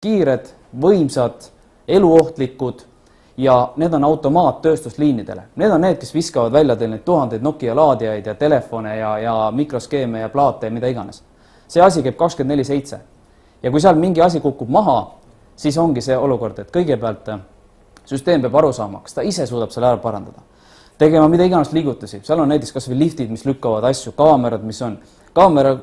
kiired, võimsad, eluohtlikud ja need on automaattööstusliinidele. Need on need, kes viskavad välja teil neid tuhandeid Nokia laadijaid ja telefone ja mikroskeeme ja plaate ja mida iganes. See asi käib 24/7. Ja kui seal mingi asi kukub maha, siis ongi see olukord, et kõigepealt süsteem peab aru saama, kas ta ise suudab selle ära parandada. Tegema mida iganes liigutusi. Seal on näiteks kas või liftid, mis lükkavad asju, kaamerad, mis on. Kaamera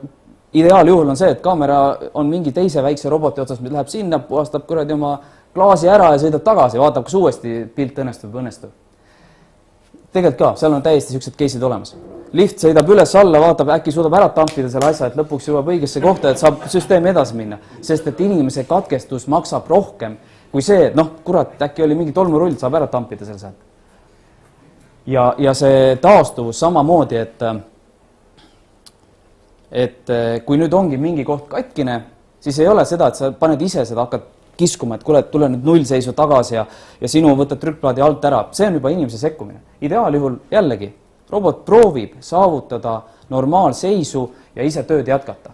ideaaljuhul on see, et kaamera on mingi teise väikse roboti otsas, mis läheb sinna, puhastab kuradi oma klaasi ära ja sõidab tagasi, vaatab, kas uuesti pilt õnnestub või õnnestub. Tegelikult ka, seal on täiesti siuksed case'id olemas. Lift sõidab üles-alla, vaatab, äkki suudab ära tampida selle asja, et lõpuks jõuab õigesse kohta, et saab süsteemi edasi minna. Sest et inimese katkestus maksab rohkem kui see, et kurat, äkki oli mingi tolmurull, saab ära tampida selle sealt. Ja see taastuvus samamoodi, et kui nüüd ongi mingi koht katkine, siis ei ole seda, et sa paned ise seda, hakkad kiskuma, et kuule, tule nüüd nullseisu tagasi ja sinu võtad trükkplaadi alt ära. See on juba inimese sekkumine. Ideaaljuhul jällegi, robot proovib saavutada normaalseisu ja ise tööd jätkata.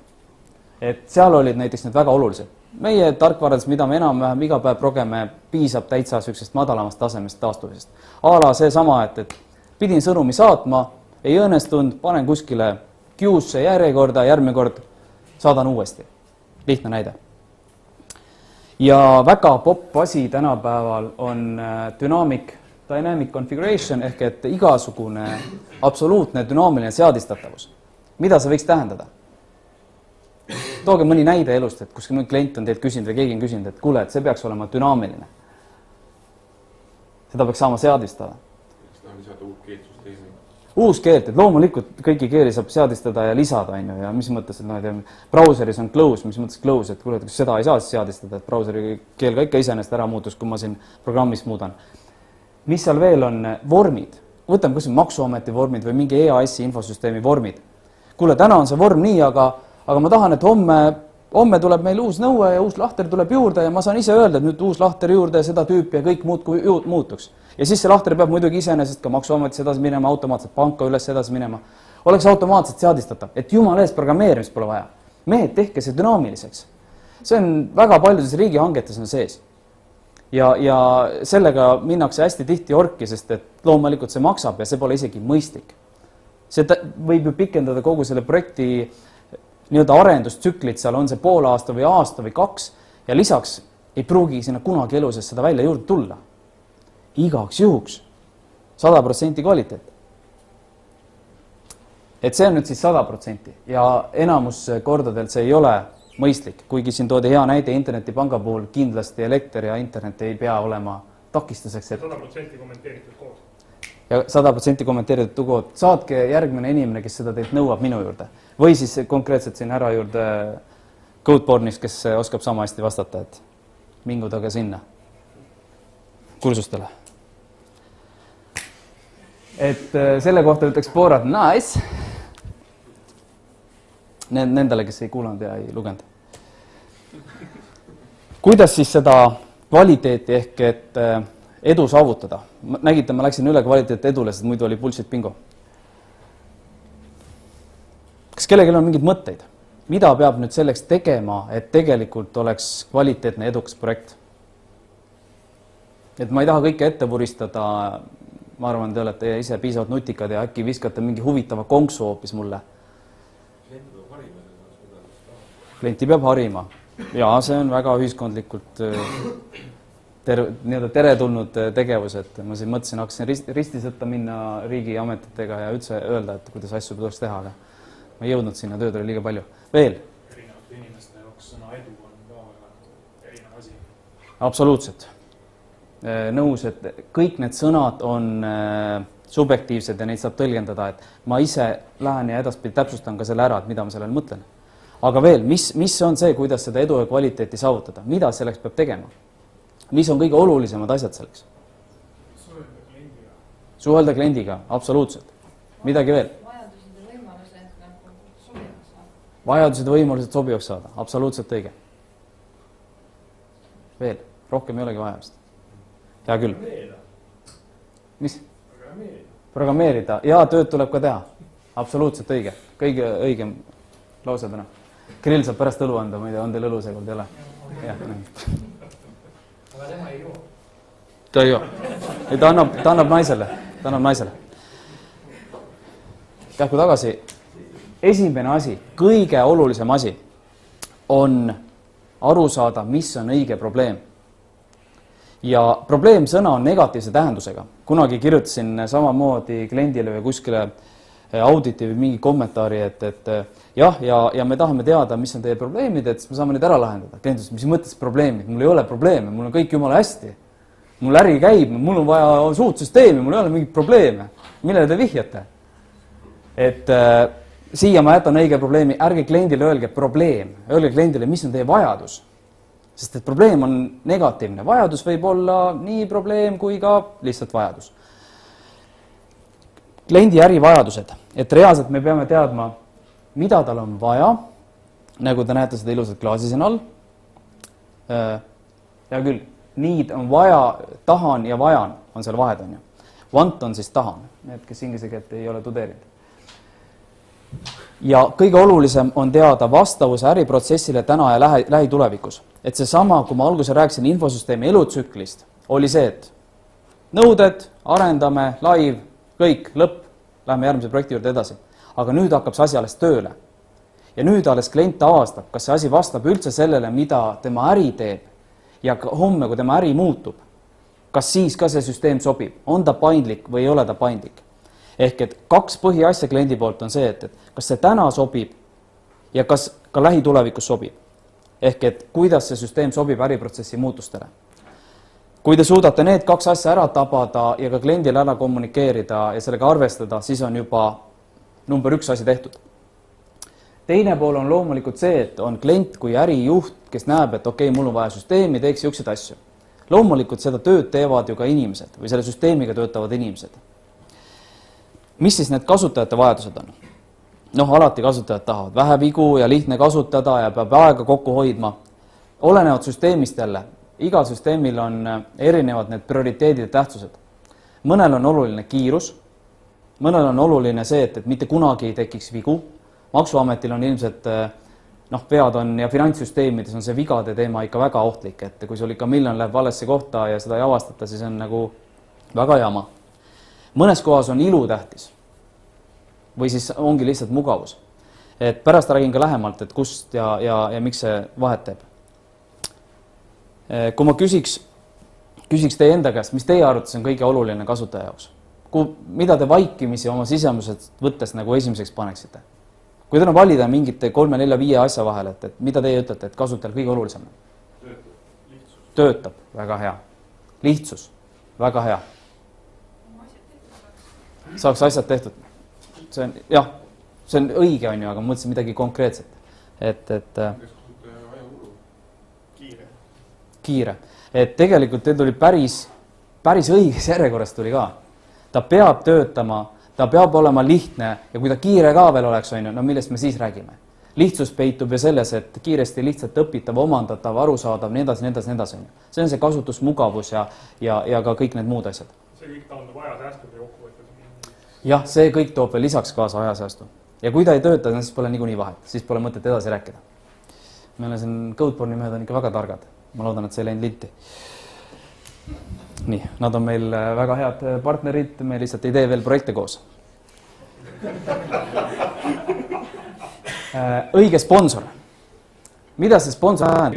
Et seal olid näiteks need väga olulised. Meie tarkvarades, mida me enam-vähem iga päev progeme, piisab täitsa sellisest madalamast tasemest taastumisest. Ala see sama, et pidin sõnumi saatma, ei õnnestunud, panen kuskile queue'sse järjekorda, järgmine kord saadan uuesti. Lihtne näide. Ja väga popp asi tänapäeval on dynamic configuration ehk et igasugune absoluutne dünaamiline seadistatavus. Mida see võiks tähendada? Tooge mõni näide elust, et kus klient on teilt küsinud või keegi on küsinud, et kuule, et see peaks olema dünaamiline. Seda peaks saama seadistada. Uus keelt, et loomulikult kõiki keeli saab seadistada ja lisada, ja mis mõttes, et brauseris on close, mis mõttes close, et kuule, kas seda ei saa seadistada, et brauseri keel ka ikka iseenesest ära muutus, kui ma siin programmis muudan. Mis seal veel on? Vormid. Võtame kas maksuameti vormid või mingi EAS-i infosüsteemi vormid. Kuule, täna on see vorm nii, aga ma tahan, et homme tuleb meil uus nõue ja uus lahter tuleb juurde ja ma saan ise öelda, et nüüd uus lahter juurde ja seda tüüpi ja kõik muutuks. Ja siis see lahter peab muidugi iseenesest ka maksuametis edasi minema, automaatselt panka üles edasi minema. Oleks automaatselt seadistatav, et jumala eest programmeerimist pole vaja. Mehed, tehke see dünaamiliseks. See on väga paljudes riigihangetes on sees. Ja sellega minnakse hästi tihti orki, sest et loomulikult see maksab ja see pole isegi mõistlik. See võib ju pikendada kogu selle projekti nii-öelda arendustsüklit, seal on see pool aasta või aasta või 2 ja lisaks ei pruugi sinna kunagi elu sees seda välja juurde tulla. Igaks juhuks 100% kvaliteet. Et see on nüüd siis 100% ja enamus kordadel see ei ole mõistlik, kuigi siin toodi hea näide internetipanga puhul, kindlasti elekter ja internet ei pea olema takistuseks. 100% kommenteeritud kood. Ja 100% kommenteeritud kood. Saatke järgmine inimene, kes seda teilt nõuab minu juurde. Või siis konkreetselt siin ära juurde Codebornis, kes oskab sama hästi vastata, et mingu taga sinna kursustele. Et selle kohta ütleks Borat, nice. Nendele, kes ei kuulanud ja ei lugenud. Kuidas siis seda kvaliteeti ehk et edu saavutada? Nägite, ma läksin üle kvaliteeti edule, sest muidu oli bullshit bingo. Kas kellelgi on mingid mõtteid? Mida peab nüüd selleks tegema, et tegelikult oleks kvaliteetne edukas projekt? Et ma ei taha kõike ette vuristada, ma arvan, te olete ise piisavalt nutikad ja äkki viskate mingi huvitava konksu hoopis mulle. Klienti peab harima. Ja see on väga ühiskondlikult teretulnud tegevus, et ma siin mõtlesin, hakkasin ristisõtta minna riigiametitega ja üldse öelda, et kuidas asju tuleks teha, aga ma ei jõudnud sinna, tööd oli liiga palju. Veel? Erinevate inimeste jaoks sõna edu on ka väga erinev asi. Absoluutselt. Nõus, et kõik need sõnad on subjektiivsed ja neid saab tõlgendada, et ma ise lähen ja edaspidi täpsustan ka selle ära, et mida ma sellele mõtlen. Aga veel, mis on see, kuidas seda edu ja kvaliteeti saavutada? Mida selleks peab tegema? Mis on kõige olulisemad asjad selleks? Suhelda kliendiga, absoluutselt. Midagi veel? Vajadused ja võimalused sobivaks saada, absoluutselt õige. Veel, rohkem ei olegi vajadust. Hea küll. Mis? Programmeerida. Ja tööd tuleb ka teha. Absoluutselt õige. Kõige õigem lause täna. Grill saab pärast õlu anda, ma ei tea, on teil õlu seekord ei ole? jah. aga tema ei joo. Ta ei joo. Ta annab naisele. Kähku tagasi. Esimene asi, kõige olulisem asi on aru saada, mis on õige probleem. Ja probleemsõna on negatiivse tähendusega. Kunagi kirjutasin samamoodi kliendile või kuskile auditi või mingi kommentaari, et jah, ja me tahame teada, mis on teie probleemid, et me saame need ära lahendada. Klient ütles, mis mõttes probleemid? Mul ei ole probleeme, mul on kõik jumala hästi. Mul äri käib, mul on vaja suurt süsteemi, mul ei ole mingit probleeme. Millele te vihjate? Et siia ma jätan õige probleemi, ärge kliendile öelge probleem, öelge kliendile, mis on teie vajadus. Sest et probleem on negatiivne. Vajadus võib olla nii probleem kui ka lihtsalt vajadus. Kliendi ärivajadused, et reaalselt me peame teadma, mida tal on vaja, nagu te näete seda ilusat klaasi siin all. Hea küll, need on vaja, tahan ja vajan on seal vahed, on ju. Want on siis tahan, need, kes inglise keelt ei ole tudeerinud. Ja kõige olulisem on teada vastavuse äriprotsessile täna ja lähitulevikus. Et see sama, kui ma alguses rääkisin infosüsteemi elutsüklist, oli see, et nõuded, arendame, live, kõik, lõpp, lähme järgmise projekti juurde edasi. Aga nüüd hakkab see asi alles tööle. Ja nüüd alles klient avastab, kas see asi vastab üldse sellele, mida tema äri teeb. Ja homme, kui tema äri muutub, kas siis ka see süsteem sobib? On ta paindlik või ei ole ta paindlik? Ehk et 2 põhiasja kliendi poolt on see, et kas see täna sobib ja kas ka lähitulevikus sobib. Ehk et kuidas see süsteem sobib äriprotsessi muutustele. Kui te suudate need 2 asja ära tabada ja ka kliendile ära kommunikeerida ja sellega arvestada, siis on juba number 1 asi tehtud. Teine pool on loomulikult see, et on klient kui ärijuht, kes näeb, et okei, mul on vaja süsteemi, teeks jõukseid asju. Loomulikult seda tööd teevad ju ka inimesed või selle süsteemiga töötavad inimesed. Mis siis need kasutajate vajadused on? Alati kasutajad tahavad vähe vigu ja lihtne kasutada ja peab aega kokku hoidma. Olenevad süsteemist jälle. Igal süsteemil on erinevad need prioriteedid ja tähtsused. Mõnel on oluline kiirus, mõnel on oluline see, et mitte kunagi ei tekiks vigu. Maksuametil on ilmselt, vead on ja finantssüsteemides on see vigade teema ikka väga ohtlik, et kui sul ikka miljon läheb valesse kohta ja seda ei avastata, siis on nagu väga jama. Mõnes kohas on ilu tähtis või siis ongi lihtsalt mugavus. Et pärast räägin ka lähemalt, et kust ja miks see vahet teeb. Kui ma küsiks teie enda käest, mis teie arvates on kõige oluline kasutaja jaoks? Mida te vaikimisi oma sisemused võttes nagu esimeseks paneksite? Kui teil on valida mingite 3, 4, 5 asja vahel, et mida teie ütlete, et kasutajal kõige olulisem? Töötab, väga hea. Lihtsus, väga hea. Saaks asjad tehtud. See on, jah, see on õige, on ju, aga mõtlesin midagi konkreetset. Kiire. Et tegelikult teil tuli päris õiges järjekorras tuli ka. Ta peab töötama, ta peab olema lihtne ja kui ta kiire ka veel oleks, on ju, no millest me siis räägime? Lihtsus peitub ju selles, et kiiresti lihtsalt õpitav, omandatav, arusaadav, nii edasi. See on see kasutusmugavus ja ka kõik need muud asjad. See kõik taandub ajasäästu või kokkuvõttes? Jah, see kõik toob veel lisaks kaasa ajasäästu. Ja kui ta ei tööta, siis pole niikuinii vahet, siis pole mõtet edasi rääkida. Meile siin Codeborne'i mehed on ikka väga targad. Ma loodan, et see ei läinud linti. Nii, nad on meil väga head partnerid, me lihtsalt ei tee veel projekte koos. Õige sponsor. Mida see sponsor tähendab?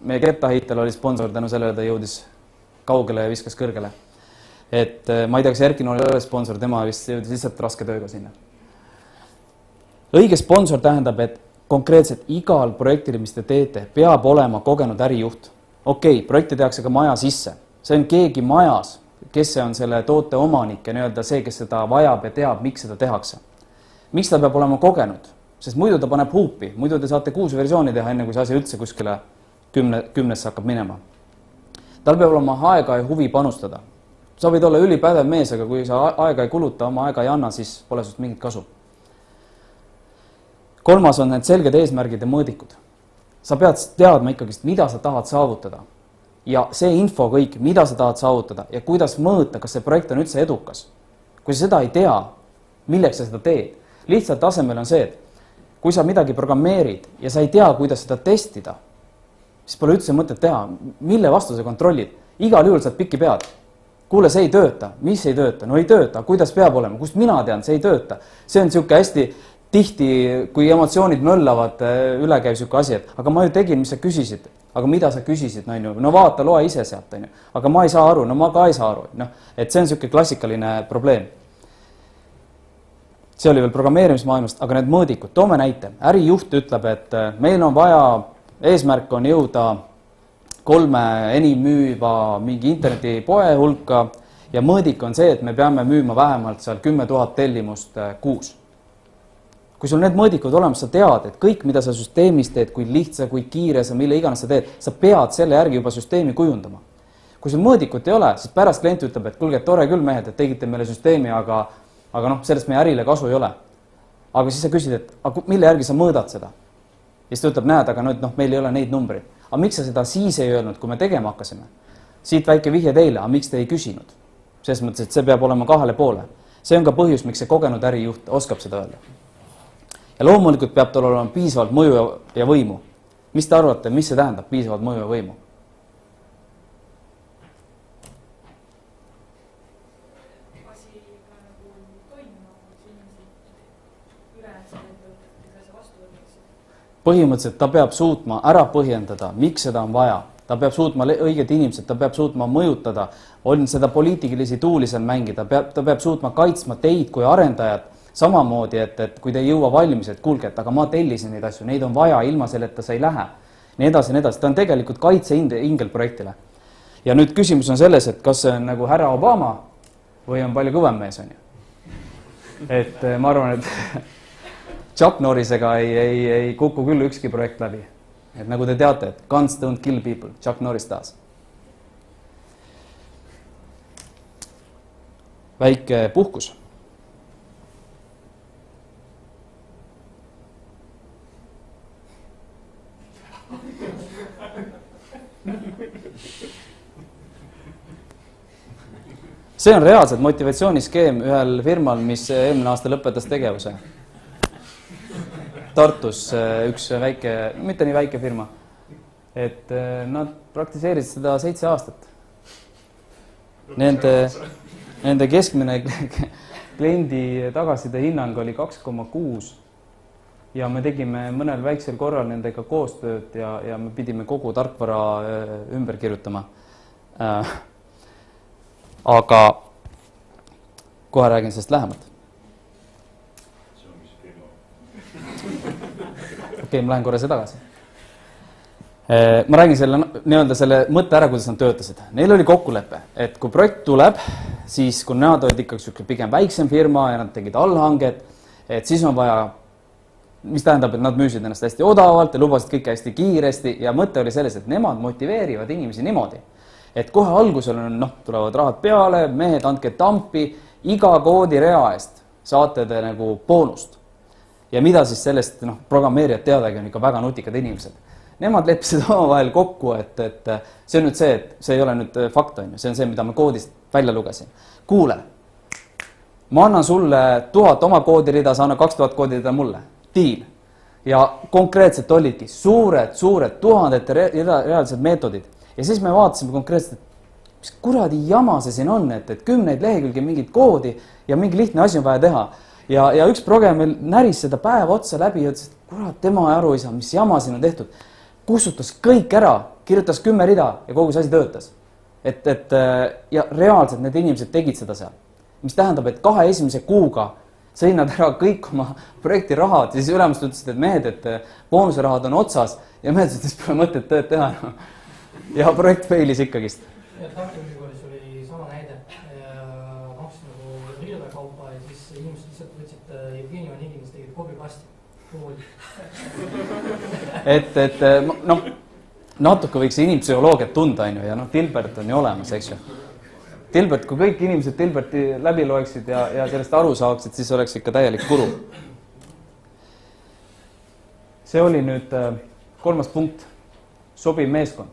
Meie Kettahiitel oli sponsor tänu sellele, ta jõudis kaugele ja viskas kõrgele. Et ma ei tea, kas Erkin oli sponsor, tema vist jõudis lihtsalt raske tööga sinna. Õige sponsor tähendab, et konkreetselt igal projektil, mis te teete, peab olema kogenud ärijuht. Okei, projekti tehakse ka maja sisse. See on keegi majas, kes on selle toote omanik ja nii-öelda see, kes seda vajab ja teab, miks seda tehakse. Miks ta peab olema kogenud? Sest muidu ta paneb huupi, muidu te saate 6 versiooni teha, enne kui see asi üldse kuskile 10-sse hakkab minema. Tal peab olema aega ja huvi panustada. Sa võid olla ülipädev mees, aga kui sa aega ei kuluta, oma aega ei anna, siis pole sust mingit kasu. 3. on need selged eesmärgid ja mõõdikud. Sa pead teadma ikkagist, mida sa tahad saavutada. Ja see info kõik, mida sa tahad saavutada ja kuidas mõõta, kas see projekt on üldse edukas. Kui sa seda ei tea, milleks sa seda teed, lihtsalt tasemel on see, et kui sa midagi programmeerid ja sa ei tea, kuidas seda testida, siis pole üldse mõtet teha. Mille vastu sa kontrollid? Igal juhul saad pikki pead. Kuule, see ei tööta. Mis ei tööta? No ei tööta. Kuidas peab olema? Kust mina tean? See ei tööta. See on siuke hästi tihti, kui emotsioonid möllavad, ülekäiv siuke asi, et aga ma ju tegin, mis sa küsisid. Aga mida sa küsisid? No vaata, loe ise sealt. Aga ma ei saa aru. No ma ka ei saa aru. Et see on siuke klassikaline probleem. See oli veel programmeerimismaailmast, aga need mõõdikud, toome näite. Ärijuht ütleb, et meil on vaja, eesmärk on jõuda 3 enim müüva mingi internetipoe hulka ja mõõdik on see, et me peame müüma vähemalt seal 10 000 tellimust kuus. Kui sul need mõõdikud olemas, sa tead, et kõik, mida sa süsteemis teed, kui lihtsa, kui kiire sa, mille iganes sa teed, sa pead selle järgi juba süsteemi kujundama. Kui sul mõõdikut ei ole, siis pärast klient ütleb, et kuulge, tore küll mehed, et tegite meile süsteemi, aga sellest meie ärile kasu ei ole. Aga siis sa küsid, et mille järgi sa mõõdad seda? Ja siis ta ütleb, näed, aga meil ei ole neid numbreid. Aga miks sa seda siis ei öelnud, kui me tegema hakkasime? Siit väike vihje teile, aga miks te ei küsinud? Selles mõttes, et see peab olema 2 poole. See on ka põhjus, miks see kogenud ärijuht oskab seda öelda. Ja loomulikult peab tal olema piisavalt mõju ja võimu. Mis te arvate, mis see tähendab, piisavalt mõju ja võimu? Põhimõtteliselt ta peab suutma ära põhjendada, miks seda on vaja. Ta peab suutma õiged inimesed, ta peab suutma mõjutada, on seda poliitilisi tuuli seal mängida, ta peab suutma kaitsma teid kui arendajad samamoodi, et kui te ei jõua valmis, et kuulge, et aga ma tellisin neid asju, neid on vaja, ilma selleta sa ei lähe. Nii edasi. Ta on tegelikult kaitseingel projektile. Ja nüüd küsimus on selles, et kas see on nagu härra Obama või on palju kõvem mees, on ju. Et ma arvan, et Chuck Norrisega ei kuku küll ükski projekt läbi. Et nagu te teate, et guns don't kill people, Chuck Norris taas. Väike puhkus. See on reaalselt motivatsiooniskeem ühel firmal, mis eelmine aasta lõpetas tegevuse. Tartus üks väike, mitte nii väike firma, et nad praktiseerisid seda 7 aastat. Nende keskmine kliendi tagasiside hinnang oli 2,6 ja me tegime mõnel väiksel korral nendega koostööd ja me pidime kogu tarkvara ümber kirjutama. Aga kohe räägin sellest lähemalt. Okei, ma lähen korra see tagasi. Ma räägin selle mõtte ära, kuidas nad töötasid. Neil oli kokkulepe, et kui projekt tuleb, siis kui nad olid ikkagi pigem väiksem firma ja nad tegid allhanget, et siis on vaja, mis tähendab, et nad müüsid ennast hästi odavalt ja lubasid kõike hästi kiiresti ja mõte oli selles, et nemad motiveerivad inimesi niimoodi, et kohe algusel tulevad rahad peale, mehed, andke tampi, iga koodirea eest saate te nagu boonust. Ja mida siis sellest programmeerijad teadagi on ikka väga nutikad inimesed. Nemad leppisid omavahel kokku, et see on nüüd see, et see ei ole nüüd fakt, on ju. See on see, mida ma koodist välja lugesin. Kuule, ma annan sulle 1000 oma koodirida, sa anna 2000 koodirida mulle. Deal. Ja konkreetselt olidki suured, tuhandete reaalsed meetodid. Ja siis me vaatasime konkreetselt, mis kuradi jama see siin on, et 10 lehekülge mingit koodi ja mingi lihtne asi on vaja teha. Ja üks program meil näris seda päeva otsa läbi ja ütles, et kurat, tema aru ei saa, mis jama siin on tehtud. Kustutas kõik ära, kirjutas 10 rida ja kogu see asi töötas. Ja reaalselt need inimesed tegid seda seal. Mis tähendab, et 2 esimese kuuga sõid nad ära kõik oma projekti rahad ja siis ülemust ütlesid, et mehed, et boonusrahad on otsas ja mehed ütles, et pole mõtet tööd teha. Ja projekt failis ikkagist. Tartu Ülikoolis oli sama näide. Maksid nagu riilade kaupa ja siis inimesed lihtsalt võtsid Jevgeni Vanigin, kes tegid copy-pasti. Natuke võiks inimpsühholoogiat tunda, on ju, ja Dilbert on ju olemas, eks ju. Dilbert, kui kõik inimesed Dilberti läbi loeksid ja sellest aru saaksid, siis oleks ikka täielik kuru. See oli nüüd 3. punkt, sobiv meeskond.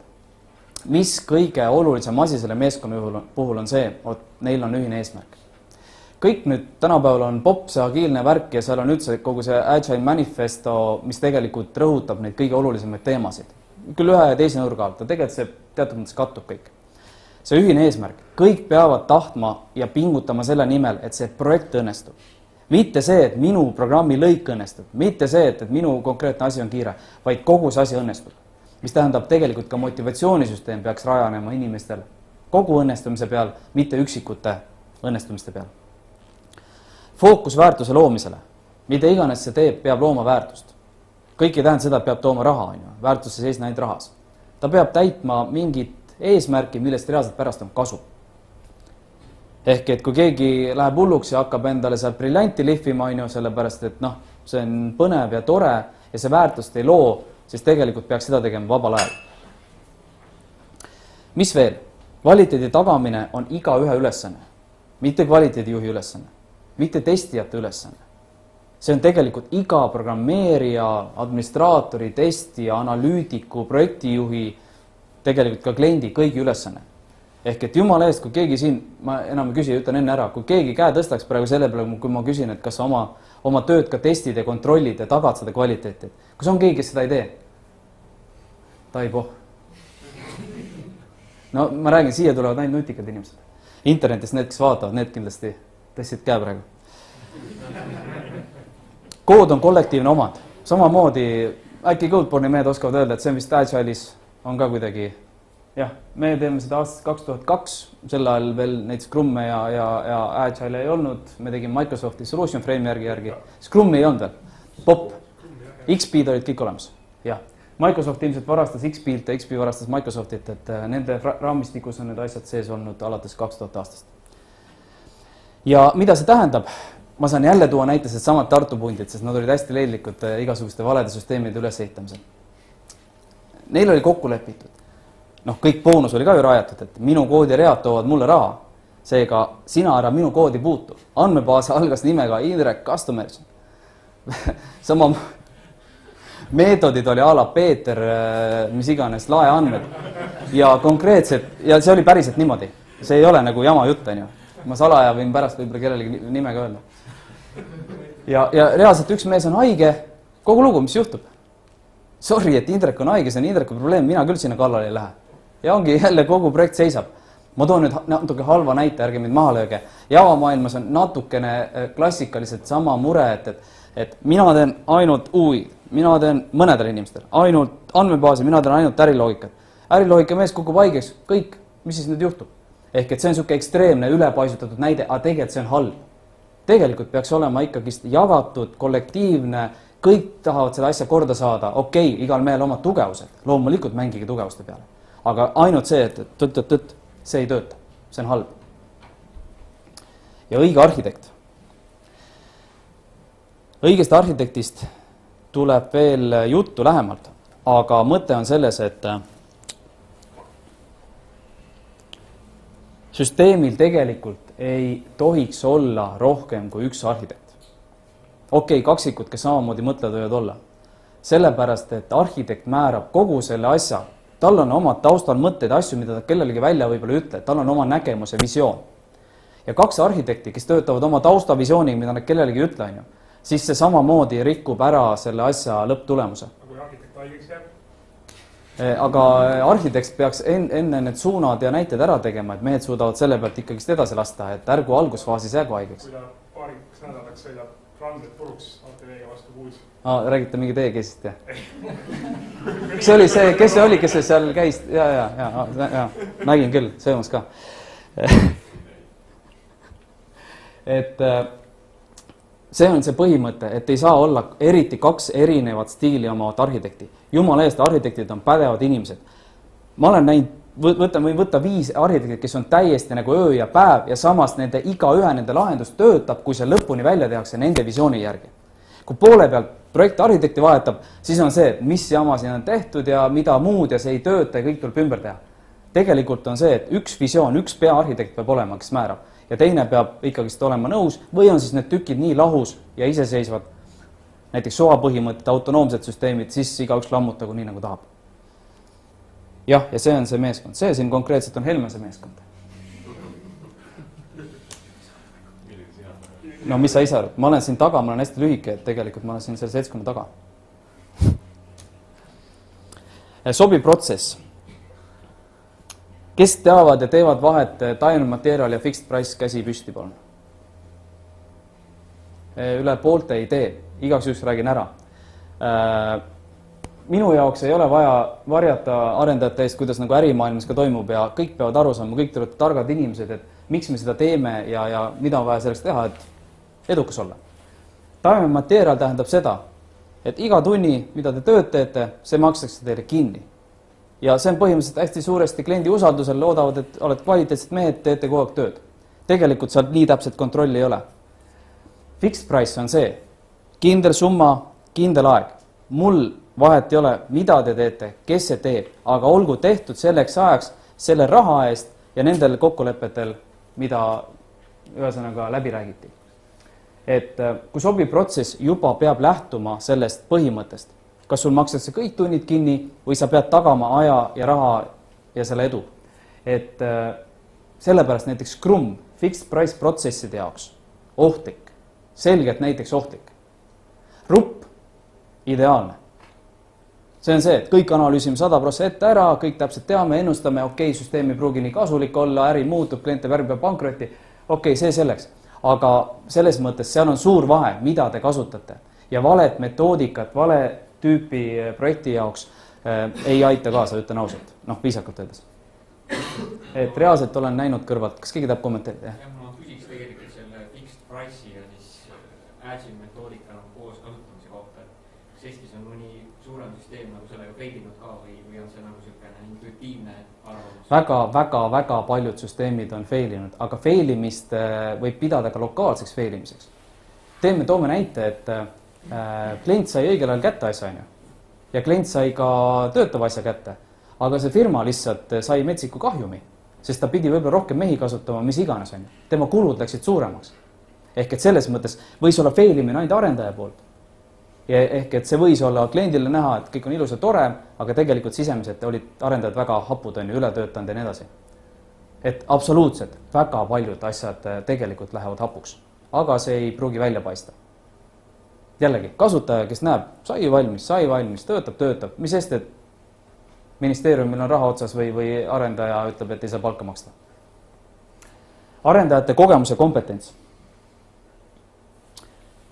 Mis kõige olulisem asi selle meeskonna puhul on see, et neil on ühine eesmärk. kõik nüüd tänapäeval on popp, see agiilne värk ja seal on üldse kogu see Agile Manifesto, mis tegelikult rõhutab neid kõige olulisemaid teemasid. Küll ühe ja teise nurga alt, tegelikult see teatud mõttes kattub kõik. See ühine eesmärk, kõik peavad tahtma ja pingutama selle nimel, et see projekt õnnestub. Mitte see, et minu programmi lõik õnnestub, mitte see, et minu konkreetne asi on kiire, vaid kogu see asi õnnestub. Mis tähendab tegelikult ka motivatsioonisüsteem peaks rajanema inimestel kogu õnnestumise peal, mitte üksikute õnnestumiste peal. Fookus väärtuse loomisele. Mida iganes see teeb, peab looma väärtust. Kõik ei tähenda seda, et peab tooma raha, väärtus ei seisne ainult rahas. Ta peab täitma mingit eesmärki, millest reaalselt pärast on kasu. Ehk et kui keegi läheb hulluks ja hakkab endale seal briljanti lihvima, sellepärast et see on põnev ja tore ja see väärtust ei loo, siis tegelikult peaks seda tegema vabal ajal. Mis veel? Kvaliteedi tagamine on iga ühe ülesanne, mitte kvaliteedijuhi ülesanne, mitte testijate ülesanne. See on tegelikult iga programmeerija, administraatori, testija, analüütiku, projektijuhi, tegelikult ka kliendi kõigi ülesanne. Ehk et jumala eest, kui keegi siin, ma enam ei küsi, ütlen enne ära, kui keegi käe tõstaks praegu selle peale, kui ma küsin, et kas oma tööd ka testid ja kontrollid ja tagad seda kvaliteeti. Kas on keegi, kes seda ei tee? Taibo. No ma räägin, siia tulevad ainult nutikad inimesed. Internetis need, kes vaatavad, need kindlasti tõstsid käe praegu. Kood on kollektiivne omand. Samamoodi, äkki Codeborne'i mehed oskavad öelda, et see, mis Agile'is on ka kuidagi, jah, me teeme seda aastast 2002, sel ajal veel neid Scrumme ja Agile ei olnud, me tegime Microsofti Solution Frameworki järgi, Scrummi ei olnud veel, POP, XP-d olid kõik olemas, jah. Microsoft ilmselt varastas XP-lt ja XP varastas Microsoftit, et nende raamistikus on need asjad sees olnud alates 2000 aastast. Ja mida see tähendab? Ma saan jälle tuua näiteks samad Tartu pundid, sest nad olid hästi leidlikud igasuguste valede süsteemide ülesehitamisel. Neil oli kokku lepitud. Kõik boonus oli ka ju rajatud, et minu koodiread toovad mulle raha. Seega sina ära minu koodi puutu. Andmebaas algas nimega Indrek Customers. Sama meetodid oli a la Peeter, mis iganes, laeandmed. Ja konkreetselt, ja see oli päriselt niimoodi. See ei ole nagu jama jutt, on ju. Ma salaja võin pärast võib-olla kellelegi nimega öelda. Ja reaalselt üks mees on haige, kogu lugu, mis juhtub? Sorry, et Indrek on haige, see on Indreku probleem, mina küll sinna kallale ei lähe. Ja ongi jälle kogu projekt seisab. Ma toon nüüd natuke halva näite, ärge mind maha lööge. Java maailmas on natukene klassikaliselt sama mure, et mina teen ainult UI, mina teen mõnedel inimestel, ainult andmebaasi, mina teen ainult äriloogikat. Äriloogika mees kukub haigeks, kõik, mis siis nüüd juhtub? Ehk et see on niisugune ekstreemne ülepaisutatud näide, aga tegelikult see on halb. Tegelikult peaks olema ikkagist jagatud, kollektiivne, kõik tahavad seda asja korda saada, okei, igal mehel omad tugevused, loomulikult mängige tugevuste peale. Aga ainult see, et see ei tööta, see on halb. Ja õige arhitekt. Õigest arhitektist tuleb veel juttu lähemalt, aga mõte on selles, et süsteemil tegelikult ei tohiks olla rohkem kui üks arhitekt. Okei, kaksikud, kes samamoodi mõtlevad võivad olla. Sellepärast, et arhitekt määrab kogu selle asja. Tal on omad taustal mõtteid, asju, mida ta kellelegi välja võib-olla ütle, tal on oma nägemus ja visioon. Ja kaks arhitekti, kes töötavad oma taustavisiooniga, mida nad kellelegi ütle, siis see samamoodi rikub ära selle asja lõpptulemuse. Kui arhitekt haigeks jääb? Aga arhitekt peaks enne need suunad ja näited ära tegema, et mehed suudavad selle pealt ikkagist edasi lasta, et ärgu algusfaasis jäägu haigeks. Kui ta paariks nädalaks sõidab randed puruks, ATV-ga vastu kuus. Räägite mingi teie keisist, jah? See oli see, kes see oli, kes see seal käis? Ja, nägin küll, söömas ka. Et see on see põhimõte, et ei saa olla eriti kaks erinevat stiili omavat arhitekti. Jumala eest, arhitektid on pädevad inimesed. Ma olen näinud, võin võtta 5 arhitektid, kes on täiesti nagu öö ja päev ja samas iga ühe nende lahendus töötab, kui see lõpuni välja tehakse nende visiooni järgi. Kui poole pealt projekti arhitekti vahetab, siis on see, mis jama siin on tehtud ja mida muud ja see ei tööta ja kõik tuleb ümber teha. Tegelikult on see, et üks visioon, üks peaarhitekt peab olema, kes määrab. Ja teine peab ikkagist olema nõus või on siis need tükid nii lahus ja iseseisvad, näiteks SOA põhimõtted, autonoomsed süsteemid, siis igaüks lammutagu nii nagu tahab. Jah, ja see on see meeskond. See siin konkreetselt on Helmese meeskond. no mis sa ise arvad, ma olen siin taga, ma olen hästi lühike, et tegelikult ma olen siin selle seltskonna taga. Sobiv protsess. Kes teavad ja teevad vahet time material ja fixed price, käsi püsti, palun. Üle poolte ei tee, igaks juhuks räägin ära. Minu jaoks ei ole vaja varjata arendajate eest, kuidas nagu ärimaailmas ka toimub ja kõik peavad aru saama, kõik te olete targad inimesed, et miks me seda teeme ja mida on vaja selleks teha, et edukas olla. Time material tähendab seda, et iga tunni, mida te tööd teete, see makstakse teile kinni. Ja see on põhimõtteliselt hästi suuresti kliendi usaldusel, loodavad, et oled kvaliteetsed mehed, teete kogu aeg tööd. Tegelikult seal nii täpselt kontrolli ei ole. Fixed price on see, kindel summa, kindel aeg. Mul vahet ei ole, mida te teete, kes see teeb, aga olgu tehtud selleks ajaks, selle raha eest ja nendel kokkulepetel, mida ühesõnaga läbi räägiti. Et kui sobiv protsess juba peab lähtuma sellest põhimõttest, kas sul makstakse kõik tunnid kinni või sa pead tagama aja ja raha ja selle edu. Et sellepärast näiteks Scrum, fixed price protsesside jaoks, ohtlik, selgelt näiteks ohtlik. RUP, ideaalne. See on see, et kõik analüüsime 100% ette ära, kõik täpselt teame, ennustame, okei, süsteem ei pruugi nii kasulik olla, äri muutub, kliente värbib pankrotti, okei, see selleks. Aga selles mõttes seal on suur vahe, mida te kasutate. Ja valet metoodikat, vale tüüpi projekti jaoks ei aita kaasa, ütlen ausalt. Noh, viisakalt öeldes. Et reaalselt olen näinud kõrvalt. Kas keegi tahab kommenteerida? Ja ma küsiks tegelikult selle fixed price'i ja siis Agile metoodika koos kasutamise kohta. Kas Eestis on mõni suurem süsteem nagu sellega feidinud ka või on see nagu selline intuitiivne arvamus? Väga paljud süsteemid on feilinud, aga feilimist võib pidada ka lokaalseks feilimiseks. Toome näite, et klient sai õigel ajal kätte asja ja klient sai ka töötava asja kätte, aga see firma lihtsalt sai metsiku kahjumi, sest ta pidi võib-olla rohkem mehi kasutama, mis iganes on. Tema kulud läksid suuremaks. Ehk et selles mõttes võis olla feilimine ainult arendaja poolt. Ja ehk et see võis olla kliendile näha, et kõik on ilus ja tore, aga tegelikult sisemiselt olid arendajad väga hapud, ületöötanud ja nii edasi. Et absoluutselt väga paljud asjad tegelikult lähevad hapuks, aga see ei pruugi välja paista. Jällegi, kasutaja, kes näeb, sai valmis, töötab, mis sest, et ministeeriumil on raha otsas või arendaja ütleb, et ei saa palka maksta. Arendajate kogemuse kompetents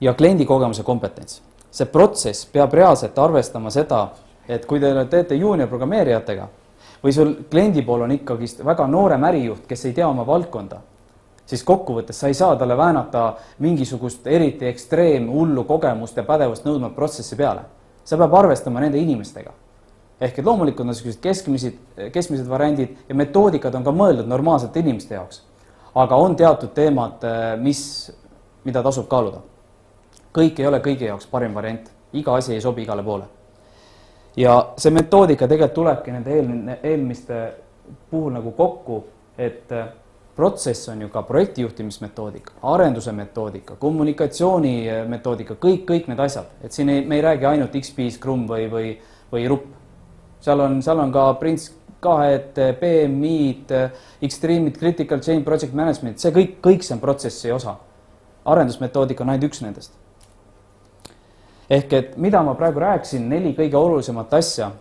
ja kliendi kogemuse kompetents. See protsess peab reaalselt arvestama seda, et kui te teete junior programmeerijatega või sul kliendi pool on ikkagi väga noorem ärijuht, kes ei tea oma valdkonda, siis kokkuvõttes sa ei saa talle väänata mingisugust eriti ekstreem, hullu kogemust ja pädevust nõudma protsessi peale. Sa peab arvestama nende inimestega. Ehk et loomulikult on keskmised variandid ja metoodikad on ka mõeldud normaalsete inimeste jaoks. Aga on teatud teemad, mida tasub kaaluda. Kõik ei ole kõigi jaoks parim variant. Iga asi ei sobi igale poole. Ja see metoodika tegelikult tulebki nende eelmiste puhul nagu kokku, et protsess on ju ka projektijuhtimismetoodika, arenduse metoodika, kommunikatsiooni metoodika, kõik need asjad. Et siin me ei räägi ainult XP, Scrum või RUP. Seal on ka Prince 2, PMI-d, Extreme'id, Critical Chain Project Management, see kõik see on protsessi osa. Arendusmetoodika on ainult üks nendest. Ehk et mida ma praegu rääkisin, 4 kõige olulisemat asja,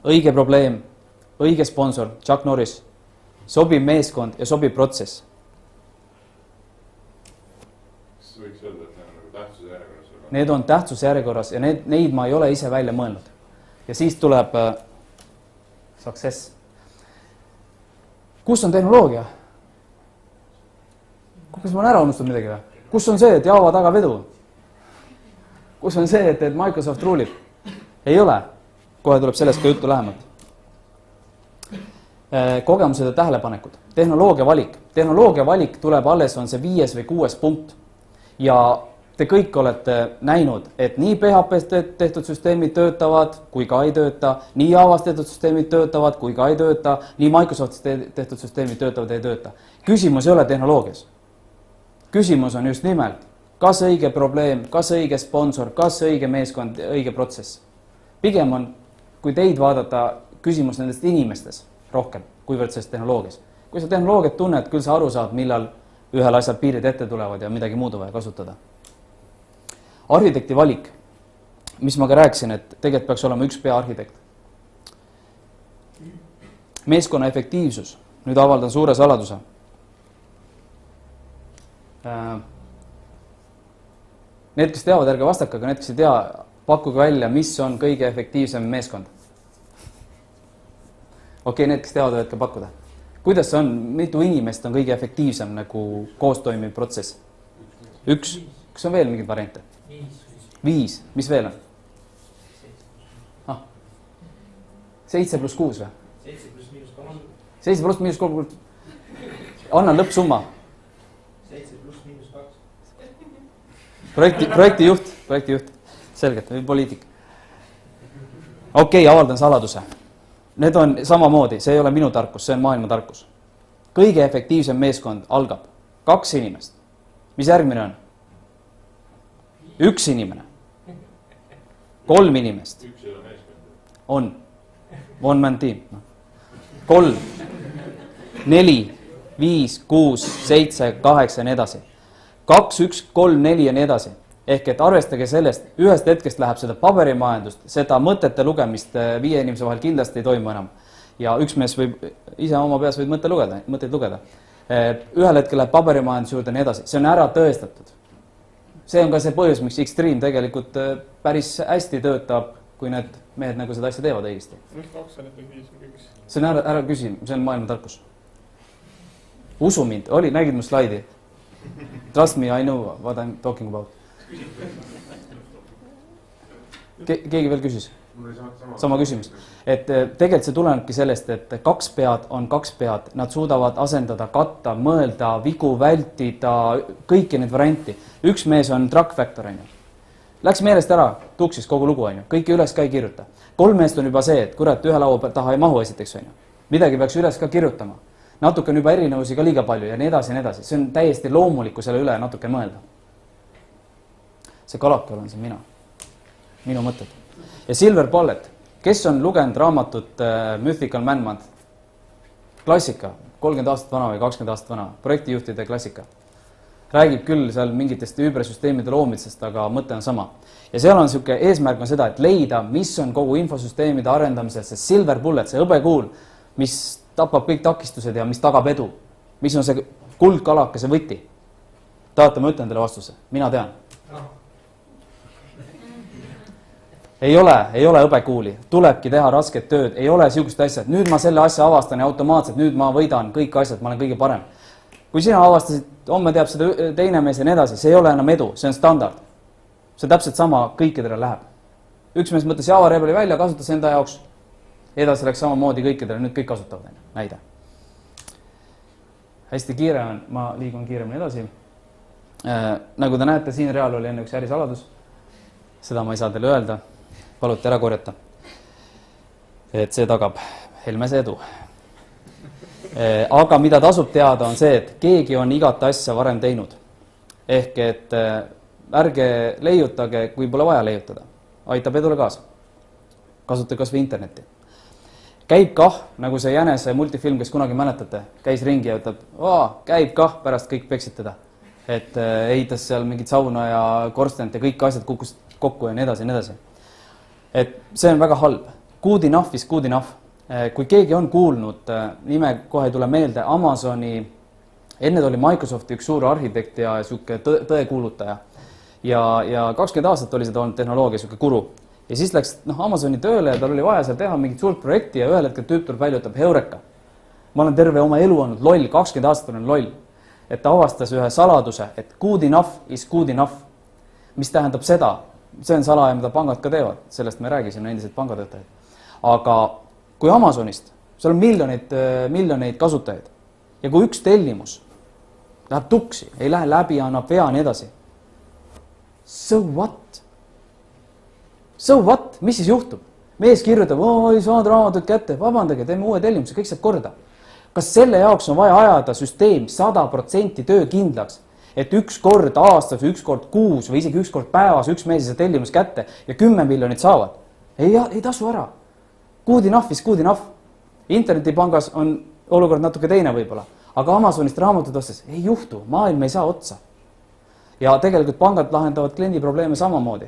õige probleem, õige sponsor, Chuck Norris, sobiv meeskond ja sobiv protsess. Kas võiks öelda, et need on nagu tähtsuse järjekorras? Need on tähtsuse järjekorras ja neid ma ei ole ise välja mõelnud. Ja siis tuleb success. Kus on tehnoloogia? Kas ma olen ära unustanud midagi või? Kus on see, et Java taga vedu? Kus on see, et Microsoft ruulib? Ei ole. Kohe tuleb sellest ka juttu lähemalt. Kogemused ja tähelepanekud. Tehnoloogia valik. Tehnoloogia valik tuleb alles, on see 5 või 6 punkt. Ja te kõik olete näinud, et nii PHP tehtud süsteemid töötavad, kui ka ei tööta, nii Javas tehtud süsteemid töötavad, kui ka ei tööta, nii Microsoftis tehtud süsteemid töötavad, ei tööta. Küsimus ei ole tehnoloogias. Küsimus on just nimelt, kas õige probleem, kas õige sponsor, kas õige meeskond, õige protsess. Pigem on, kui teid vaadata, küsimus nendest inimestes rohkem, kuivõrd sellest tehnoloogias. Kui sa tehnoloogiat tunned, küll sa aru saad, millal ühel asjal piirid ette tulevad ja midagi muud on vaja kasutada. Arhitekti valik, mis ma ka rääkisin, et tegelikult peaks olema üks peaarhitekt. Meeskonna efektiivsus, nüüd avaldan suure saladuse. Need, kes teavad, ärge vastake, aga need, kes ei tea, pakkuge välja, mis on kõige efektiivsem meeskond. Okei, need, kes teavad, võidke pakkuda. Kuidas see on, mitu inimest on kõige efektiivsem nagu koostoimiv protsess? Üks. Kas on veel mingid variante? 5. Mis veel on? 7 pluss 6 või? 7 pluss miinus 3. 7 pluss miinus 3. Annan lõppsumma. 7 pluss miinus 2. Projektijuht. Selgelt, või poliitik. Okei, avaldan saladuse. Need on samamoodi, see ei ole minu tarkus, see on maailma tarkus. Kõige efektiivsem meeskond algab 2 inimest. Mis järgmine on? 1 inimene. 3 inimest. Üks ei ole meeskond. On. One man team. 3, 4, 5, 6, 7, 8 ja nii edasi. 2, 1, 3, 4 ja nii edasi. Ehk et arvestage sellest, ühest hetkest läheb seda paberimajandust, seda mõtete lugemist 5 inimese vahel kindlasti ei toimu enam. Ja üks mees võib, ise oma peas võib mõtteid lugeda. Ühel hetkel läheb paberimajandus juurde ja nii edasi. See on ära tõestatud. See on ka see põhjus, miks Extreme tegelikult päris hästi töötab, kui need mehed nagu seda asja teevad õigesti. See on ära küsi, see on maailma tarkus. Usu mind, nägid mu slaidi? Trust me, I know what I'm talking about. Keegi veel küsis? Sama küsimus. Et tegelikult see tulenebki sellest, et 2 pead on 2 pead. Nad suudavad asendada, katta, mõelda, vigu vältida, kõiki need varianti. Üks mees on truck factor, on ju. Läks meelest ära, tuksis kogu lugu, on ju. Kõiki üles ka ei kirjuta. 3 meest on juba see, et kurat, ühe laua taha ei mahu esiteks, on ju. Midagi peaks üles ka kirjutama. Natuke on juba erinevusi ka liiga palju ja nii edasi ja nii edasi. See on täiesti loomulikku selle üle natuke mõelda. See kalake olen siin mina. Minu mõtted. Ja Silver Bullet. Kes on lugenud raamatut Mythical Man-Month? Klassika. 30 aastat vana või 20 aastat vana. Projektijuhtide klassika. Räägib küll seal mingitest üübersüsteemide loomisest, aga mõte on sama. Ja seal on siuke eesmärk on seda, et leida, mis on kogu infosüsteemide arendamisel, see Silver Bullet, see hõbekuul, mis tapab kõik takistused ja mis tagab edu. Mis on see kuldkalake, see võti? Tahate, ma ütlen teile vastuse. Mina tean. Ei ole hõbekuuli. Tulebki teha rasket tööd. Ei ole siukest asja, et nüüd ma selle asja avastan ja automaatselt nüüd ma võidan kõik asjad, ma olen kõige parem. Kui sina avastasid, homme teab seda teine mees ja nii edasi, see ei ole enam edu, see on standard. See täpselt sama kõikidele läheb. Üks mees mõtles Java Rebeli välja, kasutas enda jaoks. Edasi läks samamoodi kõikidele, nüüd kõik kasutavad. Näide. Hästi kiire on, ma liigun kiiremini edasi. Nagu te näete, siin real oli enne üks ärisaladus. Seda ma ei saa teile öelda. Paluti ära korjata. Et see tagab Helmese edu. Aga mida tasub teada on see, et keegi on igat asja varem teinud. Ehk et ärge leiutage, kui pole vaja leiutada. Aitab edule kaasa. Kasutage kas või internetti. Käib kah, nagu see Jänese multifilm, kes kunagi mäletate, käis ringi ja ütleb, käib kah, pärast kõik peksid teda. Et ehitas seal mingit sauna ja korstent ja kõik asjad kukkus kokku ja nii edasi ja nii edasi. Et see on väga halb. Good enough is good enough. Kui keegi on kuulnud, nime kohe ei tule meelde, Amazoni, enne oli Microsofti üks suur arhitekt ja siuke tõekuulutaja. Ja 20 aastat oli seda olnud tehnoloogia, siuke guru. Ja siis läks Amazoni tööle ja tal oli vaja seal teha mingit suurt projekti ja ühel hetkel tüüp tuleb välja, ütleb Heureka. Ma olen terve oma elu olnud loll, 20 aastat olen loll. Et ta avastas ühe saladuse, et good enough is good enough. Mis tähendab seda? See on salaja, mida pangad ka teevad. Sellest me räägisime, endised pangatöötajaid. Aga kui Amazonist, seal on miljoneid kasutajaid. Ja kui üks tellimus läheb tuksi, ei lähe läbi, annab vea nii edasi. So what? So what? Mis siis juhtub? Mees kirjutab, ei saanud raamatut kätte, vabandage, teeme uue tellimuse, kõik saab korda. Kas selle jaoks on vaja ajada süsteem 100% töö kindlaks, et üks kord aastas, üks kord kuus või isegi üks kord päevas üks mees see tellimus kätte ja 10 miljonit saavad? Ei tasu ära. Good enough is good enough. Internetipangas on olukord natuke teine võib-olla, aga Amazonist raamatut ostes ei juhtu, maailm ei saa otsa. Ja tegelikult pangad lahendavad kliendi probleeme samamoodi.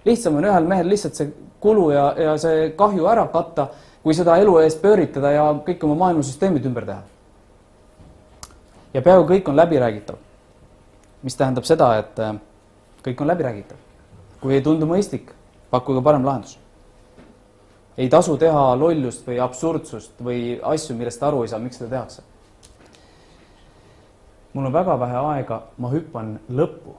Lihtsam on ühel mehel lihtsalt see kulu ja see kahju ära katta, kui seda elu eest pööritada ja kõik oma maailmasüsteemid ümber teha. Ja peaaegu kõik on läbiräägitav, mis tähendab seda, et kõik on läbiräägitav. Kui ei tundu mõistlik, pakkuge parem lahendus. Ei tasu teha lollust või absurdsust või asju, millest aru ei saa, miks seda tehakse. Mul on väga vähe aega, ma hüppan lõppu,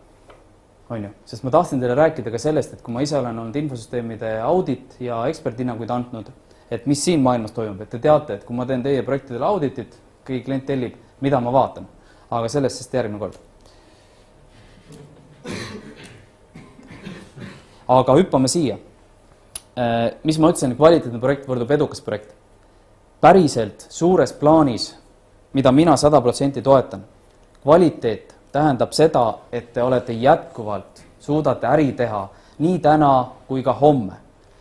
sest ma tahtsin teile rääkida ka sellest, et kui ma ise olen olnud infosüsteemide audit ja eksperthinnanguid andnud, et mis siin maailmas toimub, et te teate, et kui ma teen teie projektidele auditit, kõigi klient tellib, mida ma vaatan. Aga sellest sest järgmine kord. Aga hüppame siia. Mis ma ütlesin, kvaliteetne projekt võrdub edukas projekt. Päriselt suures plaanis, mida mina 100% toetan, kvaliteet tähendab seda, et te olete jätkuvalt, suudate äri teha nii täna kui ka homme.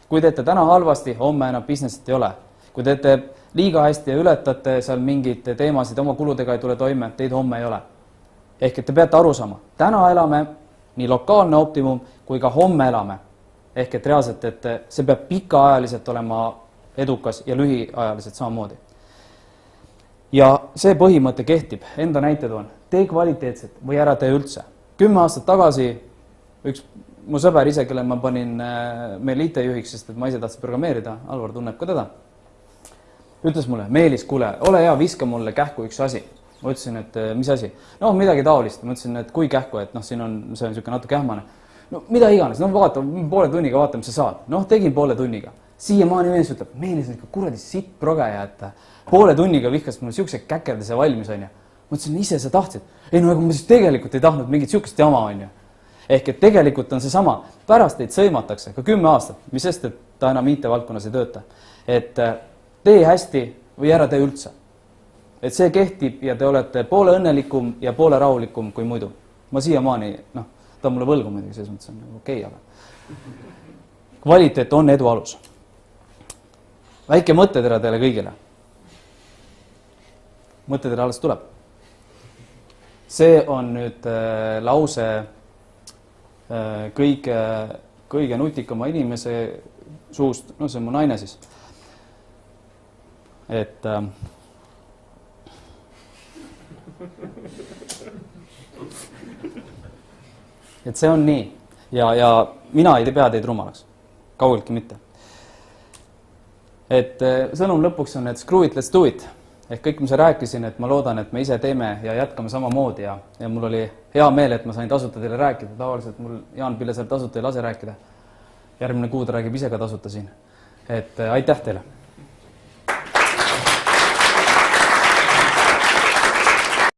Kui teete täna halvasti, homme enam businessit ei ole. Kui teete liiga hästi ja ületate seal mingid teemasid, oma kuludega ei tule toime, teid homme ei ole. Ehk et te peate aru saama, täna elame nii lokaalne optimum kui ka homme elame. Ehk et reaalselt, et see peab pikaajaliselt olema edukas ja lühiajaliselt samamoodi. Ja see põhimõte kehtib, enda näited on, tee kvaliteetset või ära tee üldse. 10 aastat tagasi üks mu sõber ise, kelle ma panin meil IT-juhiks, sest et ma ise tahtsin programmeerida, Alvar tunneb ka teda, ütles mulle, Meelis, kuule, ole hea, viska mulle kähku üks asi. Ma ütlesin, et mis asi? No midagi taolist. Ma ütlesin, et kui kähku, et see on niisugune natuke kähmane. No mida iganes, vaata, poole tunniga vaata, mis sa saad. Tegin poole tunniga. Siiamaani mees ütleb, Meelis on ikka kuradi sitt progeja, et poole tunniga vihkas mulle siukse käkerdise valmis, on ju. Ma ütlesin, ise sa tahtsid. Ei no, aga ma siis tegelikult ei tahtnud mingit siukest jama, on ju. Ehk et tegelikult on see sama. Pärast teid sõimatakse ka 10 aastat, mis sest, et ta enam IT-valdkonnas ei tööta. Et tee hästi või ära tee üldse. Et see kehtib ja te olete poole õnnelikum ja poole rahulikum kui muidu. Ma siiamaani, ta mulle võlgu muidugi, selles mõttes on okei, aga kvaliteet on edu alus. Väike mõttetera teile kõigile. Mõttetera alles tuleb. See on nüüd lause kõige nutikama inimese suust, see on mu naine siis. Et see on nii ja mina ei pea teid rumalaks, kaugeltki mitte. Et sõnum lõpuks on, et screw it, let's do it. Ehk kõik, mis rääkisin, et ma loodan, et me ise teeme ja jätkame samamoodi ja mul oli hea meel, et ma sain tasuta teile rääkida. Tavaliselt mul Jaan Pillesaar tasuta ei lase rääkida. Järgmine kuu ta räägib ise ka tasuta siin. Et aitäh teile!